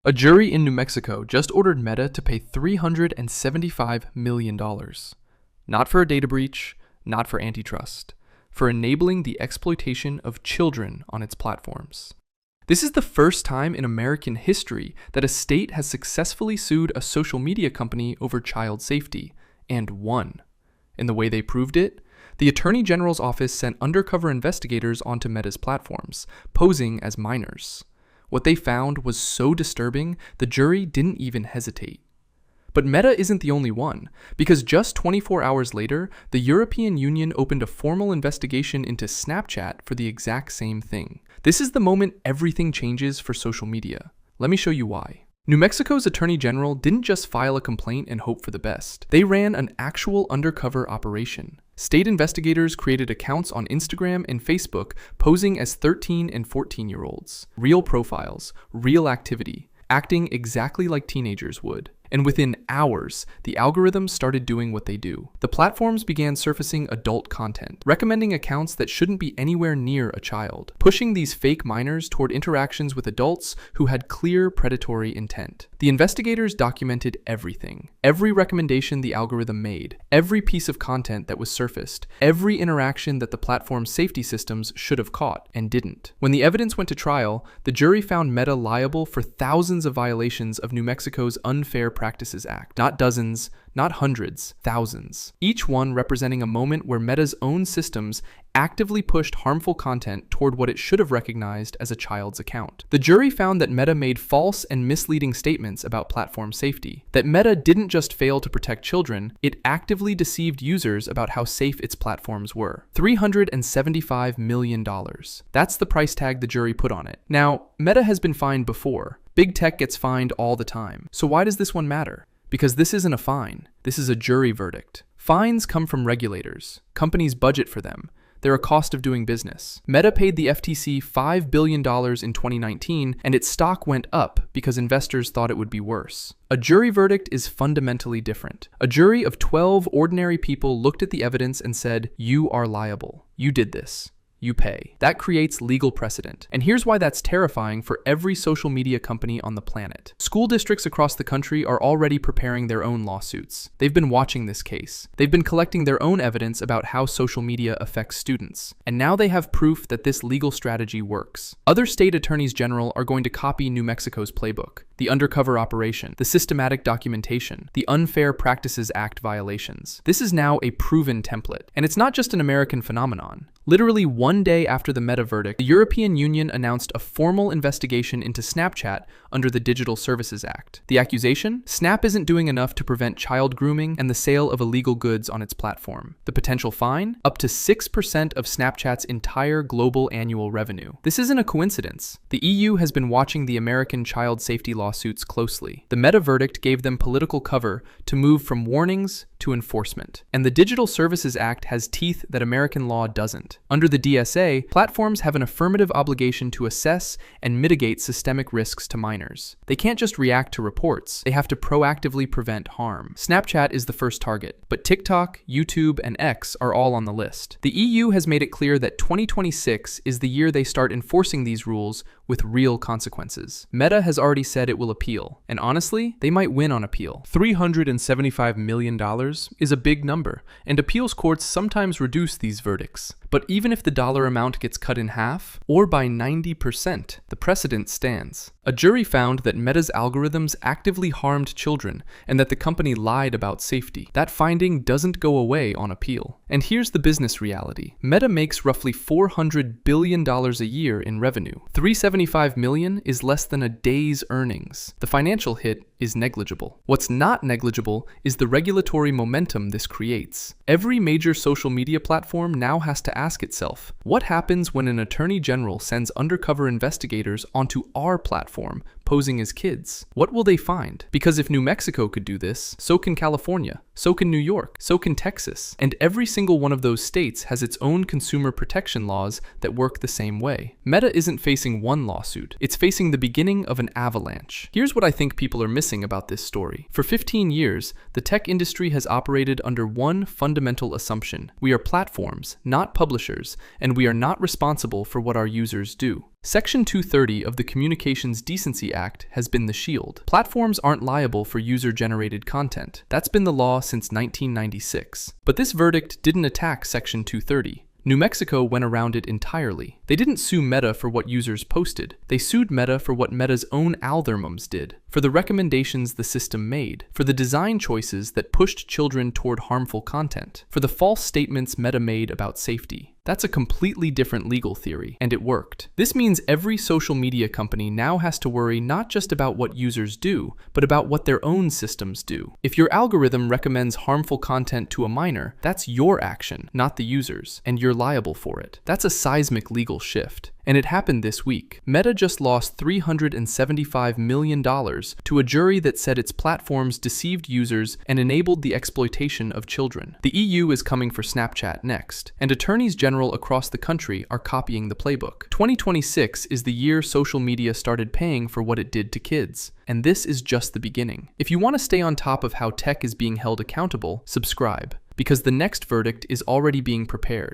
A jury in New Mexico just ordered Meta to pay $375 million. Not for a data breach, not for antitrust, for enabling the exploitation of children on its platforms. This is the first time in American history that a state has successfully sued a social media company over child safety, and won. In the way they proved it, the Attorney General's office sent undercover investigators onto Meta's platforms, posing as minors. What they found was so disturbing, the jury didn't even hesitate. But Meta isn't the only one, because just 24 hours later, the European Union opened a formal investigation into Snapchat for the exact same thing. This is the moment everything changes for social media. Let me show you why. New Mexico's Attorney General didn't just file a complaint and hope for the best. They ran an actual undercover operation. State investigators created accounts on Instagram and Facebook posing as 13 and 14-year-olds. Real profiles, real activity, acting exactly like teenagers would. And within hours, the algorithms started doing what they do. The platforms began surfacing adult content, recommending accounts that shouldn't be anywhere near a child, pushing these fake minors toward interactions with adults who had clear predatory intent. The investigators documented everything. Every recommendation the algorithm made, every piece of content that was surfaced, every interaction that the platform's safety systems should have caught and didn't. When the evidence went to trial, the jury found Meta liable for thousands of violations of New Mexico's Unfair Practices Act. Not dozens, not hundreds, thousands. Each one representing a moment where Meta's own systems actively pushed harmful content toward what it should have recognized as a child's account. The jury found that Meta made false and misleading statements about platform safety. That Meta didn't just fail to protect children, it actively deceived users about how safe its platforms were. $375 million. That's the price tag the jury put on it. Now, Meta has been fined before. Big tech gets fined all the time. So why does this one matter? Because this isn't a fine. This is a jury verdict. Fines come from regulators. Companies budget for them. They're a cost of doing business. Meta paid the FTC $5 billion in 2019, and its stock went up because investors thought it would be worse. A jury verdict is fundamentally different. A jury of 12 ordinary people looked at the evidence and said, "You are liable. You did this. You pay." That creates legal precedent. And here's why that's terrifying for every social media company on the planet. School districts across the country are already preparing their own lawsuits. They've been watching this case. They've been collecting their own evidence about how social media affects students. And now they have proof that this legal strategy works. Other state attorneys general are going to copy New Mexico's playbook. The undercover operation, the systematic documentation, the Unfair Practices Act violations. This is now a proven template. And it's not just an American phenomenon. Literally one day after the Meta verdict, the European Union announced a formal investigation into Snapchat under the Digital Services Act. The accusation? Snap isn't doing enough to prevent child grooming and the sale of illegal goods on its platform. The potential fine? Up to 6% of Snapchat's entire global annual revenue. This isn't a coincidence. The EU has been watching the American child safety lawsuits closely. The Meta verdict gave them political cover to move from warnings to enforcement. And the Digital Services Act has teeth that American law doesn't. Under the DSA, platforms have an affirmative obligation to assess and mitigate systemic risks to minors. They can't just react to reports. They have to proactively prevent harm. Snapchat is the first target, but TikTok, YouTube, and X are all on the list. The EU has made it clear that 2026 is the year they start enforcing these rules with real consequences. Meta has already said it will appeal, and honestly, they might win on appeal. $375 million is a big number, and appeals courts sometimes reduce these verdicts. But even if the dollar amount gets cut in half, or by 90%, the precedent stands. A jury found that Meta's algorithms actively harmed children, and that the company lied about safety. That finding doesn't go away on appeal. And here's the business reality. Meta makes roughly $400 billion a year in revenue. $375 million is less than a day's earnings. The financial hit is negligible. What's not negligible is the regulatory momentum this creates. Every major social media platform now has to ask itself, what happens when an attorney general sends undercover investigators onto our platform posing as kids? What will they find? Because if New Mexico could do this, so can California, so can New York, so can Texas, and every single one of those states has its own consumer protection laws that work the same way. Meta isn't facing one lawsuit, it's facing the beginning of an avalanche. Here's what I think people are missing about this story. For 15 years, the tech industry has operated under one fundamental assumption. We are platforms, not publishers, and we are not responsible for what our users do. Section 230 of the Communications Decency Act has been the shield. Platforms aren't liable for user-generated content. That's been the law since 1996. But this verdict didn't attack Section 230. New Mexico went around it entirely. They didn't sue Meta for what users posted. They sued Meta for what Meta's own algorithms did, for the recommendations the system made, for the design choices that pushed children toward harmful content, for the false statements Meta made about safety. That's a completely different legal theory, and it worked. This means every social media company now has to worry not just about what users do, but about what their own systems do. If your algorithm recommends harmful content to a minor, that's your action, not the user's, and you're liable for it. That's a seismic legal shift. And it happened this week. Meta just lost $375 million to a jury that said its platforms deceived users and enabled the exploitation of children. The EU is coming for Snapchat next, and attorneys general across the country are copying the playbook. 2026 is the year social media started paying for what it did to kids. And this is just the beginning. If you want to stay on top of how tech is being held accountable, subscribe, because the next verdict is already being prepared.